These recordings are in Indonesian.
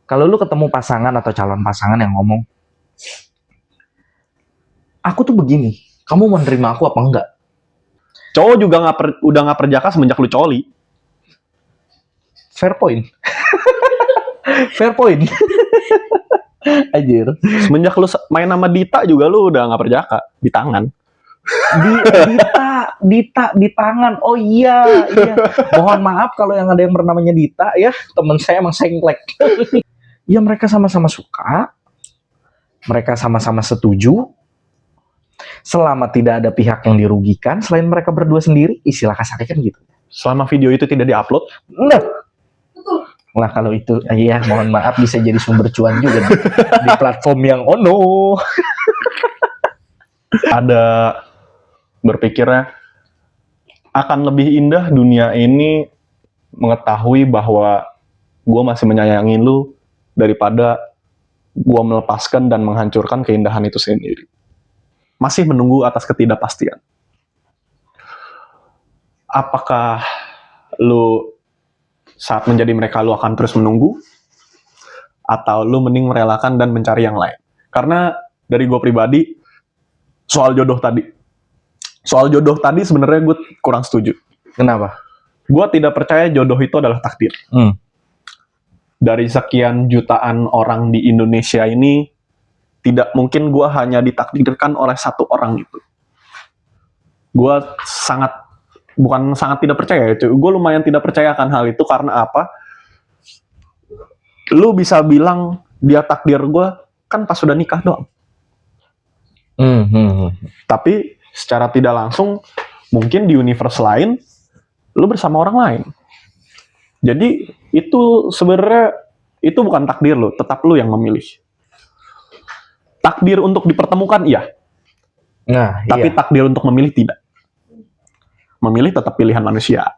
Kalau lu ketemu pasangan atau calon pasangan yang ngomong, aku tuh begini, kamu mau nerima aku apa enggak? Cowok juga udah nggak perjaka semenjak lu coli. Fair point. Fair point. Anjir. Semenjak lu main sama Dita juga lu udah nggak perjaka di tangan. Dita di tangan. Oh iya. Mohon maaf kalau yang ada yang bernamanya Dita ya, teman saya emang sengklek. Ya mereka sama-sama suka, mereka sama-sama setuju. Selama tidak ada pihak yang dirugikan selain mereka berdua sendiri, istilah kasarnya kan gitu. Selama video itu tidak diupload. Nah kalau itu, ya mohon maaf bisa jadi sumber cuan juga di platform yang Ada berpikirnya akan lebih indah dunia ini mengetahui bahwa gue masih menyayangi lu daripada gue melepaskan dan menghancurkan keindahan itu sendiri. Masih menunggu atas ketidakpastian. Apakah lu saat menjadi mereka lu akan terus menunggu? Atau lu mending merelakan dan mencari yang lain? Karena dari gue pribadi, soal jodoh tadi sebenarnya gue kurang setuju. Kenapa? Gue tidak percaya jodoh itu adalah takdir. Dari sekian jutaan orang di Indonesia ini, tidak mungkin gue hanya ditakdirkan oleh satu orang itu. Gue bukan sangat tidak percaya, gue lumayan tidak percaya akan hal itu. Karena apa? Lu bisa bilang dia takdir gue kan pas sudah nikah doang. Tapi secara tidak langsung, mungkin di universe lain, lu bersama orang lain. Jadi itu sebenarnya itu bukan takdir lu, tetap lu yang memilih. Takdir untuk dipertemukan iya. Tapi takdir untuk memilih tidak. Memilih tetap pilihan manusia.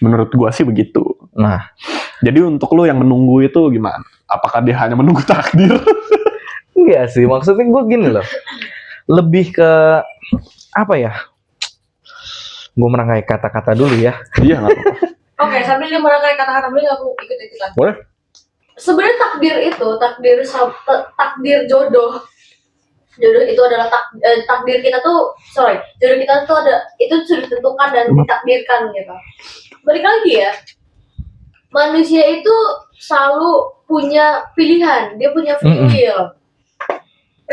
Menurut gua sih begitu. Nah, jadi untuk lu yang menunggu itu gimana? Apakah dia hanya menunggu takdir? Enggak sih, maksudnya gue gini loh. Lebih ke apa ya? Gue merangkai kata-kata dulu ya. Iya, nggak apa-apa. Oke, sambil dia merangkai kata-kata boleh nggak aku ikut-ikutan? Boleh. Sebenarnya takdir jodoh itu adalah takdir kita tuh, jodoh kita tuh itu sudah ditentukan dan ditakdirkan gitu. Balik lagi ya, manusia itu selalu punya pilihan, dia punya free will.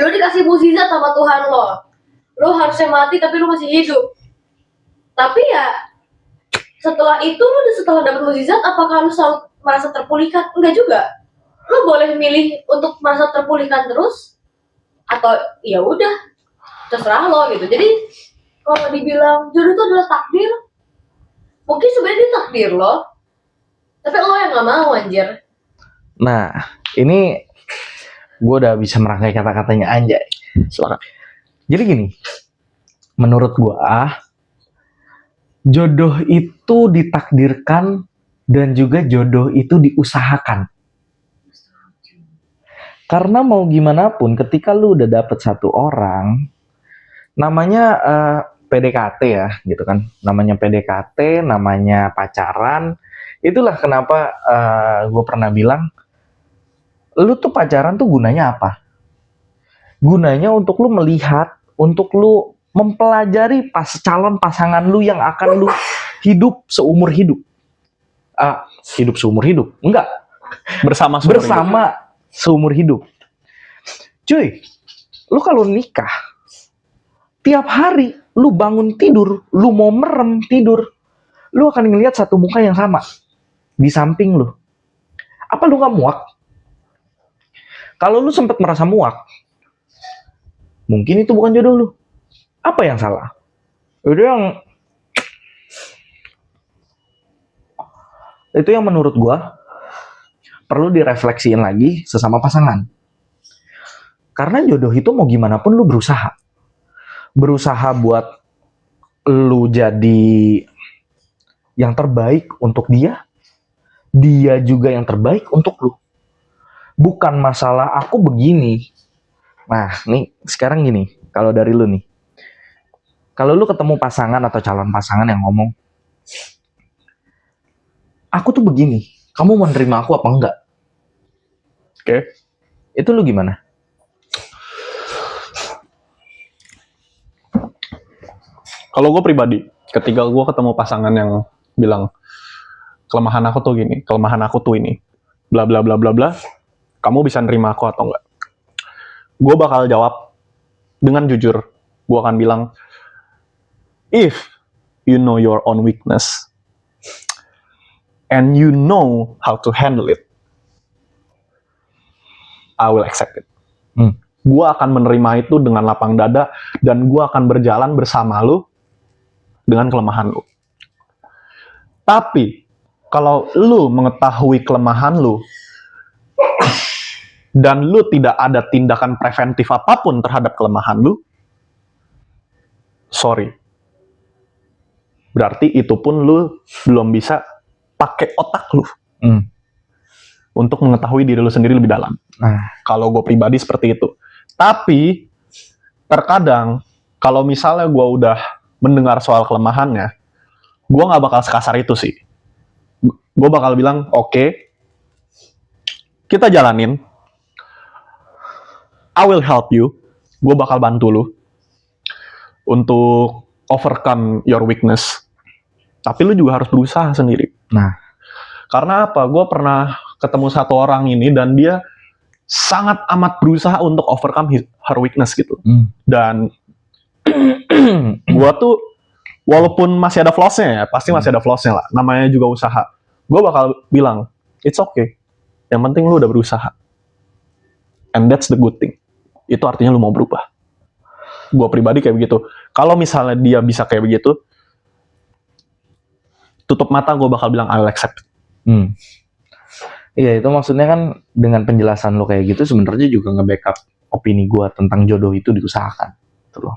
Lo dikasih mukjizat sama Tuhan lo harusnya mati tapi lo masih hidup. Tapi ya setelah dapat mukjizat, apakah lo selalu merasa terpulihkan? Enggak juga. Lo boleh milih untuk merasa terpulihkan terus, atau ya udah terserah lo gitu. Jadi kalau dibilang jodoh itu adalah takdir, mungkin sebenarnya dia takdir lo, tapi lo yang nggak mau anjir. Nah ini gue udah bisa merangkai kata-katanya anjay. Silakan. Jadi gini, menurut gue jodoh itu ditakdirkan dan juga jodoh itu diusahakan. Karena mau gimana pun ketika lu udah dapet satu orang, namanya PDKT ya gitu kan. Namanya PDKT, namanya pacaran. Itulah kenapa gue pernah bilang, lu tuh pacaran tuh gunanya apa? Gunanya untuk lu melihat, untuk lu mempelajari calon pasangan lu yang akan lu hidup seumur hidup. Hidup seumur hidup? Enggak. Bersama seumur hidup. Cuy, lu kalau nikah, tiap hari lu bangun tidur, lu mau merem tidur, lu akan ngelihat satu muka yang sama di samping lu. Apa lu gak muak? Kalau lu sempat merasa muak, mungkin itu bukan jodoh lu. Apa yang salah? Itu yang menurut gua perlu direfleksiin lagi sesama pasangan. Karena jodoh itu mau gimana pun lu berusaha buat lu jadi yang terbaik untuk dia juga yang terbaik untuk lu. Bukan masalah aku begini. Nah, nih sekarang gini, kalau dari lu nih. Kalau lu ketemu pasangan atau calon pasangan yang ngomong, aku tuh begini, kamu mau nerima aku apa enggak? Oke. Itu lu gimana? Kalau gue pribadi, ketika gue ketemu pasangan yang bilang kelemahan aku tuh gini, kelemahan aku tuh ini, bla bla bla bla bla, kamu bisa nerima aku atau enggak? Gue bakal jawab dengan jujur. Gue akan bilang, if you know your own weakness and you know how to handle it, I will accept it. Gue akan menerima itu dengan lapang dada dan gue akan berjalan bersama lu dengan kelemahan lu. Tapi kalau lu mengetahui kelemahan lu dan lu tidak ada tindakan preventif apapun terhadap kelemahan lu, sorry. Berarti itu pun lu belum bisa pakai otak lu untuk mengetahui diri lu sendiri lebih dalam. Nah, Kalau gue pribadi seperti itu. Tapi terkadang kalau misalnya gue udah mendengar soal kelemahannya, gue nggak bakal sekasar itu sih. Gue bakal bilang, oke, kita jalanin. I will help you. Gue bakal bantu lu untuk overcome your weakness. Tapi lu juga harus berusaha sendiri. nah, Karena apa? Gue pernah ketemu satu orang ini dan dia sangat amat berusaha untuk overcome her weakness gitu. Dan gue tuh walaupun masih ada flaws-nya ya, pasti masih ada flaws-nya lah. Namanya juga usaha. Gue bakal bilang, it's okay. Yang penting lu udah berusaha. And that's the good thing. Itu artinya lu mau berubah. Gue pribadi kayak begitu. Kalau misalnya dia bisa kayak begitu, tutup mata gue bakal bilang I will accept. Iya, itu maksudnya kan dengan penjelasan lo kayak gitu sebenarnya juga nge-backup opini gue tentang jodoh itu diusahakan. Gitu loh.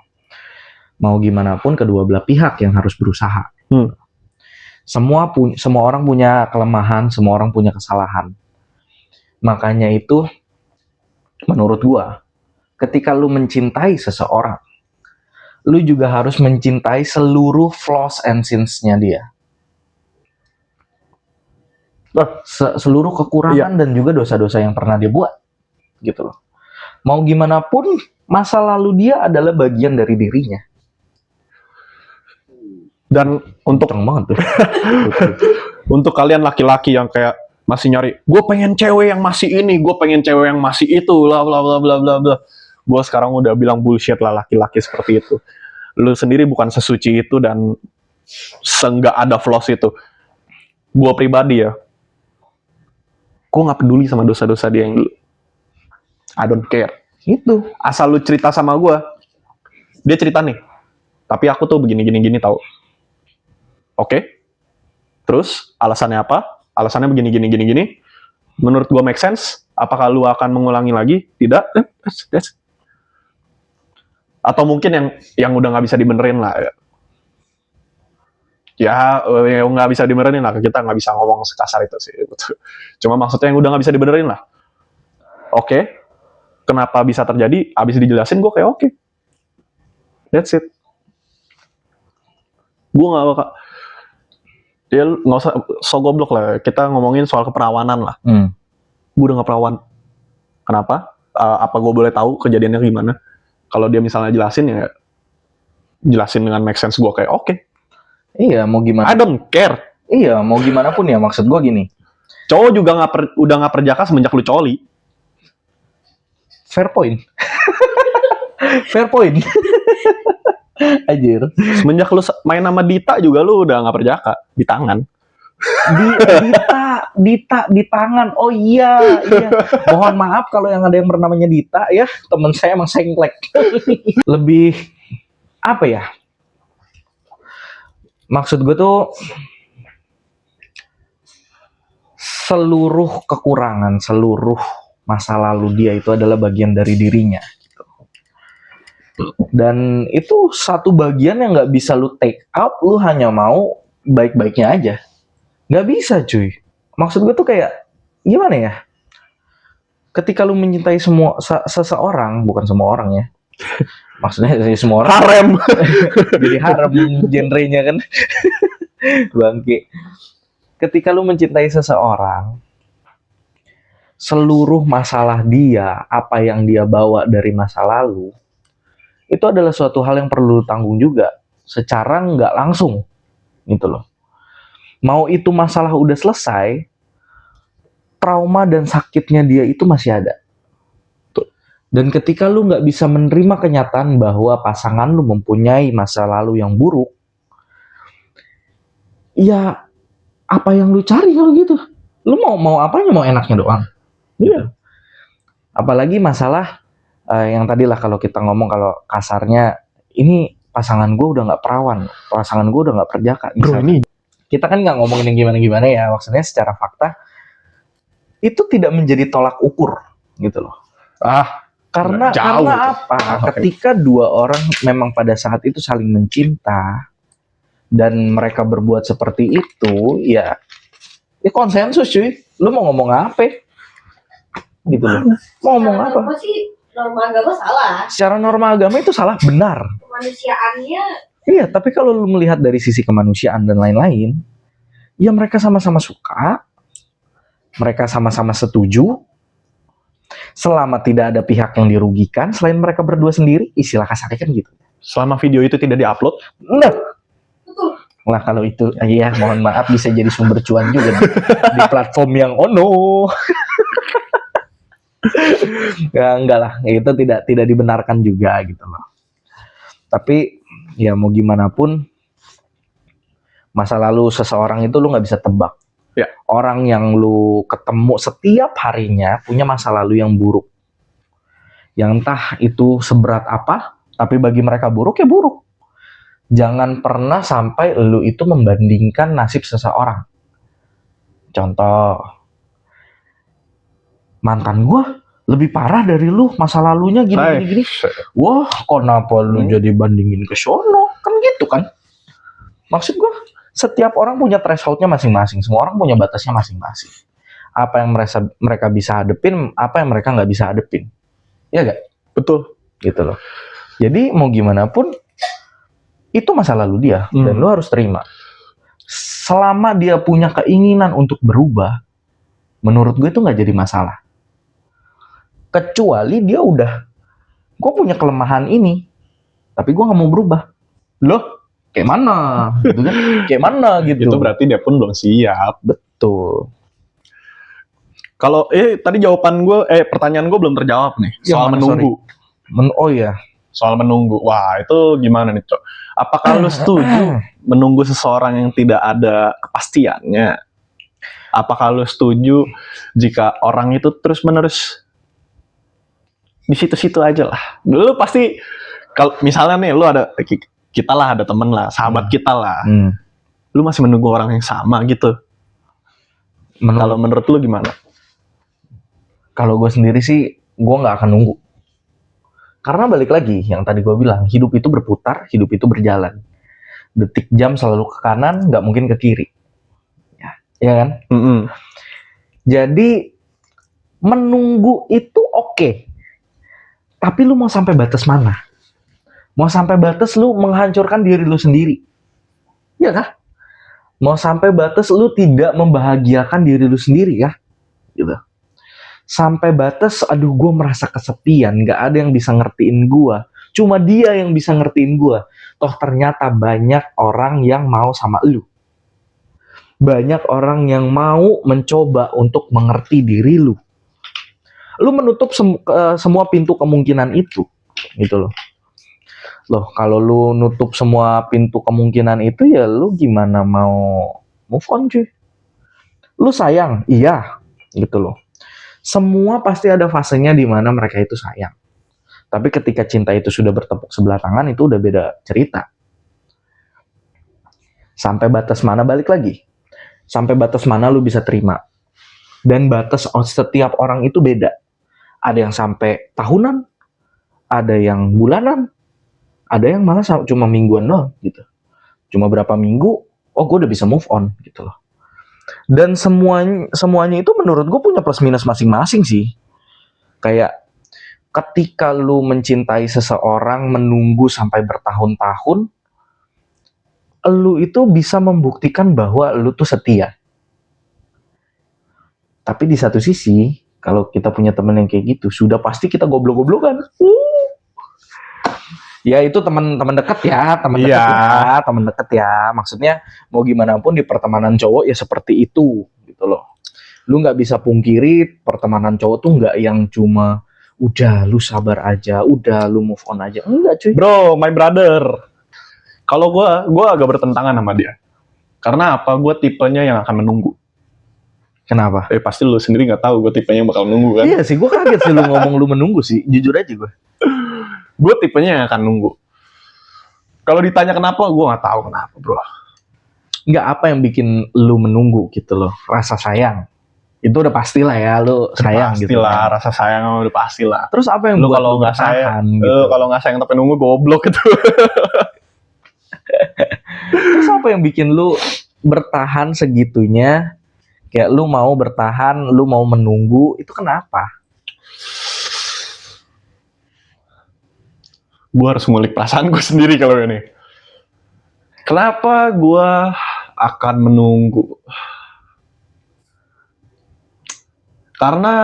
Mau gimana pun kedua belah pihak yang harus berusaha. Semua orang punya kelemahan, semua orang punya kesalahan. Makanya itu menurut gue, ketika lu mencintai seseorang, lu juga harus mencintai seluruh flaws and sins-nya dia. Seluruh kekurangan dan juga dosa-dosa yang pernah dia buat. Gitu loh. Mau gimana pun, masa lalu dia adalah bagian dari dirinya. Dan untuk Kenceng banget tuh. untuk kalian laki-laki yang kayak masih nyari, gue pengen cewek yang masih ini, gue pengen cewek yang masih itu, bla bla bla bla bla bla. Gue sekarang udah bilang bullshit lah laki-laki seperti itu. Lu sendiri bukan sesuci itu dan seenggak ada flaws itu. Gue pribadi ya, gue nggak peduli sama dosa-dosa dia yang dulu. I don't care. Itu. Asal lu cerita sama gue, dia cerita nih, tapi aku tuh begini tau. Oke. Terus alasannya apa? Alasannya begini. Menurut gue make sense. Apakah lu akan mengulangi lagi? Tidak. That's. Atau mungkin yang udah nggak bisa dibenerin lah. Ya nggak bisa dibenerin lah. Kita nggak bisa ngomong sekasar itu sih. Cuma maksudnya yang udah nggak bisa dibenerin lah. Oke. Kenapa bisa terjadi? Abis dijelasin gue kayak oke. That's it. Gue nggak bakal. Ya nggak usah so goblok lah. Kita ngomongin soal keperawanan lah. Gue udah nggak perawan. Kenapa? Apa gue boleh tahu kejadiannya gimana? Kalau dia misalnya jelasin ya jelasin dengan make sense, gue kayak oke. Iya, mau gimana? I don't care. Iya, mau gimana pun ya, maksud gue gini. Cowok juga udah nggak perjaka semenjak lu coli. Fair point. Fair point. Anjir. Semenjak lu main sama Dita juga lu udah nggak perjaka di tangan. Dita di tangan. Oh iya. Mohon maaf kalau yang ada yang bernamanya Dita ya, teman saya emang sengklek. Lebih apa ya? Maksud gue tuh seluruh kekurangan, seluruh masa lalu dia itu adalah bagian dari dirinya. Gitu. Dan itu satu bagian yang nggak bisa lu take out, lu hanya mau baik-baiknya aja. Nggak bisa cuy. Maksud gue tuh kayak gimana ya? Ketika lu mencintai seseorang, bukan semua orang ya. Maksudnya semua orang. Harem. Jadi harem genrenya kan. Bangke. Ketika lu mencintai seseorang, seluruh masalah dia, apa yang dia bawa dari masa lalu, itu adalah suatu hal yang perlu tanggung juga, secara nggak langsung, gitu loh. Mau itu masalah udah selesai, trauma dan sakitnya dia itu masih ada. Dan ketika lu nggak bisa menerima kenyataan bahwa pasangan lu mempunyai masa lalu yang buruk, ya apa yang lu cari kalau gitu? Lu mau apanya? Mau enaknya doang. Iya. Apalagi masalah yang tadi lah kalau kita ngomong kalau kasarnya, ini pasangan gue udah nggak perawan, pasangan gue udah nggak perjaka. Bro, ini Kita kan nggak ngomongin yang gimana-gimana ya, maksudnya secara fakta itu tidak menjadi tolak ukur gitu loh. Karena jauh itu. apa? Ketika dua orang memang pada saat itu saling mencinta dan mereka berbuat seperti itu, ya konsensus cuy. Lu mau ngomong apa? Gitu loh. Mau ngomong apa? Norma sih, norma agama salah. Secara norma agama itu salah, benar. Kemanusiaannya Iya, tapi kalau lu melihat dari sisi kemanusiaan dan lain-lain, ya mereka sama-sama suka, mereka sama-sama setuju, selama tidak ada pihak yang dirugikan selain mereka berdua sendiri, istilah kasarnya kan gitu. selama video itu tidak diupload, Nah, betul. nah kalau itu, iya mohon maaf bisa jadi sumber cuan juga di platform yang ya enggak lah, itu tidak dibenarkan juga gitu loh. Tapi ya mau gimana pun, masa lalu seseorang itu lu nggak bisa tebak. Ya. Orang yang lu ketemu setiap harinya punya masa lalu yang buruk. Yang entah itu seberat apa, tapi bagi mereka buruk ya buruk. Jangan pernah sampai lu itu membandingkan nasib seseorang. Contoh, mantan gua lebih parah dari lu, masa lalunya gini. Wah, kenapa lu jadi bandingin ke sono? Kan gitu kan. Maksud gua, setiap orang punya thresholdnya masing-masing. Semua orang punya batasnya masing-masing. Apa yang mereka bisa hadepin, apa yang mereka nggak bisa hadepin. Iya gak? betul. Gitu loh. Jadi mau gimana pun, itu masa lalu dia. Dan lu harus terima. Selama dia punya keinginan untuk berubah, menurut gue itu nggak jadi masalah. Kecuali dia gue punya kelemahan ini, tapi gue nggak mau berubah. Loh, kayak mana? Gitu kan? Kayak mana gitu? Itu berarti dia pun belum siap. Betul. Kalau tadi pertanyaan gue belum terjawab nih Yang soal mana, menunggu. Oh iya. Soal menunggu. Wah, itu gimana nih, Cok? Apakah lu setuju menunggu seseorang yang tidak ada kepastiannya? Apakah lu setuju jika orang itu terus-menerus di situ-situ aja lah? Lu pasti, kalau misalnya nih lu ada, kita lah ada temen lah, sahabat kita lah. Lu masih menunggu orang yang sama gitu. Kalau menurut lu gimana? Kalau gue sendiri sih, gue nggak akan nunggu. Karena balik lagi, yang tadi gue bilang, hidup itu berputar, hidup itu berjalan. Detik jam selalu ke kanan, nggak mungkin ke kiri. Ya kan? Jadi, menunggu itu oke. Tapi lu mau sampai batas mana? Mau sampai batas lu menghancurkan diri lu sendiri. Ya kan? Mau sampai batas lu tidak membahagiakan diri lu sendiri ya? Gitu. Sampai batas, aduh gue merasa kesepian, gak ada yang bisa ngertiin gue. Cuma dia yang bisa ngertiin gue. Toh ternyata banyak orang yang mau sama lu. Banyak orang yang mau mencoba untuk mengerti diri lu. Lu menutup semua pintu kemungkinan itu. Gitu loh. Loh, kalau lu nutup semua pintu kemungkinan itu, ya lu gimana mau move on cuy? Lu sayang? Iya. Gitu loh. Semua pasti ada fasenya di mana mereka itu sayang. Tapi ketika cinta itu sudah bertepuk sebelah tangan, itu udah beda cerita. Sampai batas mana, balik lagi. Sampai batas mana lu bisa terima. Dan batas setiap orang itu beda. Ada yang sampai tahunan, ada yang bulanan, ada yang malah cuma mingguan doang gitu. Cuma berapa minggu, oh gue udah bisa move on gitu loh. Dan semuanya itu menurut gue punya plus minus masing-masing sih. Kayak ketika lu mencintai seseorang, menunggu sampai bertahun-tahun, lu itu bisa membuktikan bahwa lu tuh setia. Tapi di satu sisi, Kalau kita punya teman yang kayak gitu, sudah pasti kita goblok-goblokan. Ya itu teman-teman dekat ya, teman dekat Iya. ya, teman dekat ya. Maksudnya mau gimana pun di pertemanan cowok ya seperti itu gitu loh. Lu nggak bisa pungkiri pertemanan cowok tuh nggak yang cuma udah lu sabar aja, udah lu move on aja. Enggak cuy. Bro, my brother. Kalau gue agak bertentangan sama dia. Karena apa? Gue tipenya yang akan menunggu. Kenapa? Pasti lu sendiri nggak tahu gue tipenya yang bakal menunggu kan? Iya sih, gue kaget sih lu ngomong lu menunggu sih. Jujur aja gue. Gue tipenya yang akan nunggu. Kalau ditanya kenapa, gue nggak tahu kenapa, bro. Nggak apa yang bikin lu menunggu gitu loh. Rasa sayang. Itu udah pastilah ya, lu sayang gitu. Pastilah, Kan. rasa sayang udah pastilah. Terus apa yang Lu buat kalau lu nggak sayang, bertahan gitu? kalau nggak sayang tapi nunggu goblok gitu. Terus apa yang bikin lu bertahan segitunya? Kayak lu mau bertahan, lu mau menunggu, itu kenapa? Gue harus ngulik perasaan gue sendiri kalau ini. Kenapa gue akan menunggu? Karena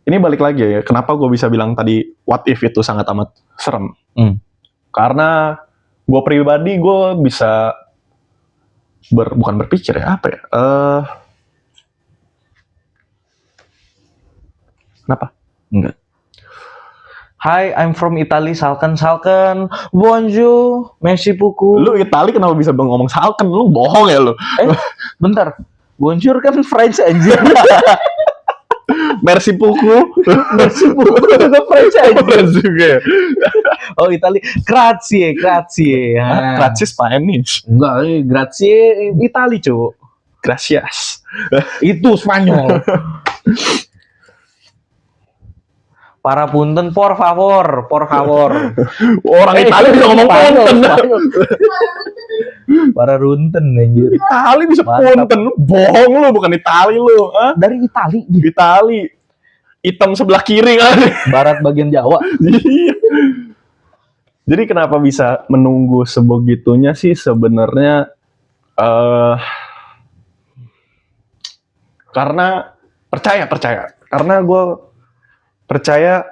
ini balik lagi ya, kenapa gue bisa bilang tadi what if itu sangat amat serem? Karena gue pribadi gue bisa bukan berpikir ya, apa ya? Kenapa? Enggak. Hi, I'm from Italy, salken. Bonjour, merci beaucoup. Lu Itali kenapa bisa ngomong salken? Lu bohong ya lu? Bentar. Bonjour kan French anjir. Merci beaucoup. Merci beaucoup. French anjir. Bener juga ya. Oh, Italy. Grazie. Ah. Grazie Spanish. Enggak, grazie Italy, cowok. Gracias. Itu Spanyol. Para punten, por favor. Orang Itali bisa ngomong punten. Para runten anjir. Itali bisa Mantap. punten. Lu bohong lu, bukan Itali lu. Hah? Dari Itali, Itali. Hitam sebelah kiri kan. barat bagian Jawa. Iya. Jadi kenapa bisa menunggu sebegitunya sih sebenarnya karena percaya. Karena gue percaya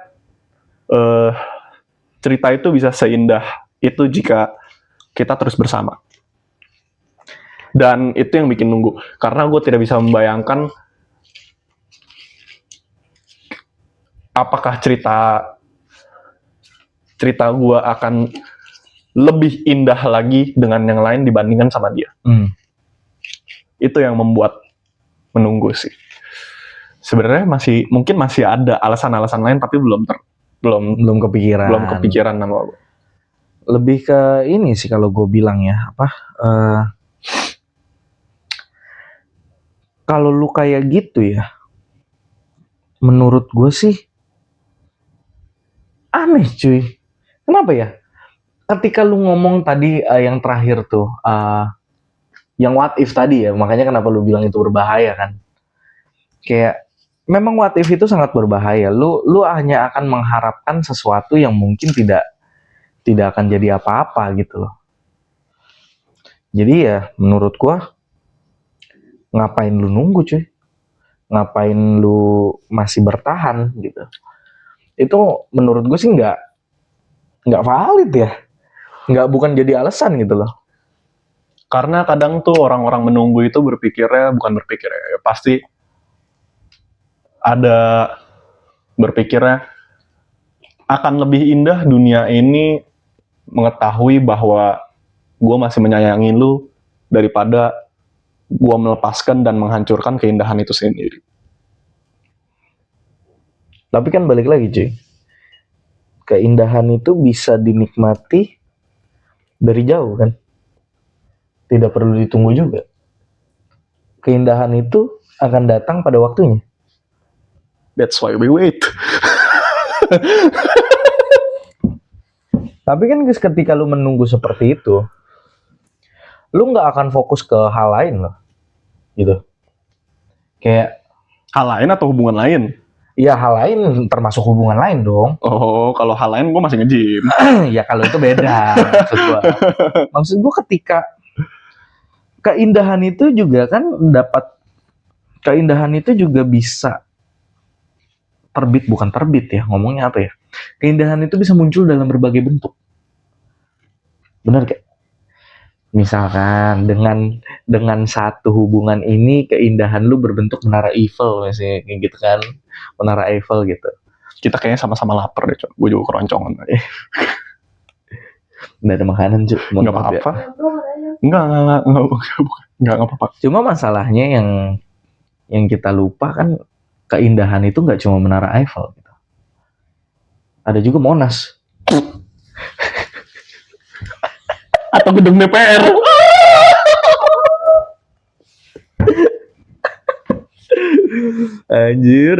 cerita itu bisa seindah itu jika kita terus bersama. Dan itu yang bikin nunggu. Karena gue tidak bisa membayangkan apakah cerita gue akan lebih indah lagi dengan yang lain dibandingkan sama dia. Itu yang membuat menunggu sih. Sebenarnya mungkin masih ada alasan-alasan lain tapi belum kepikiran nama gue. Lebih ke ini sih kalau gue bilang ya, kalau lu kayak gitu ya, menurut gue sih aneh cuy. Kenapa ya? Ketika lu ngomong tadi yang terakhir tuh, yang what if tadi ya, makanya kenapa lu bilang itu berbahaya kan? Kayak memang what if itu sangat berbahaya. Lu hanya akan mengharapkan sesuatu yang mungkin tidak akan jadi apa-apa gitu loh. Jadi ya menurut gua ngapain lu nunggu cuy? Ngapain lu masih bertahan gitu? Itu menurut gue sih nggak valid ya. Bukan jadi alasan gitu loh. Karena kadang tuh orang-orang menunggu itu ya, pasti ada berpikirnya akan lebih indah dunia ini mengetahui bahwa gue masih menyayangi lu daripada gue melepaskan dan menghancurkan keindahan itu sendiri. Tapi kan balik lagi cuy, keindahan itu bisa dinikmati dari jauh kan, tidak perlu ditunggu juga. Keindahan itu akan datang pada waktunya. That's why we wait. Tapi kan ketika lu menunggu seperti itu, lu nggak akan fokus ke hal lain loh, gitu. Kayak Hal lain atau hubungan lain? ya hal lain termasuk hubungan lain dong. Oh, kalau hal lain gue masih nge-gym. Ya kalau itu beda maksud gua. Maksud gua ketika keindahan itu juga kan dapat keindahan itu juga bisa bukan terbit ya, ngomongnya apa ya? Keindahan itu bisa muncul dalam berbagai bentuk. Benar gak? Misalkan dengan satu hubungan ini keindahan lu berbentuk menara Eiffel misalnya kayak gitu kan. Menara Eiffel gitu. Kita kayaknya sama-sama lapar deh, Cok. Gue juga keroncongan. Nggak ada makanan, Cuk. Mohon Nggak maaf ya. apa-apa. Bro, katanya. Nggak apa-apa. Cuma masalahnya yang kita lupa kan keindahan itu nggak cuma menara Eiffel gitu. Ada juga Monas. Atau gedung DPR. Anjir.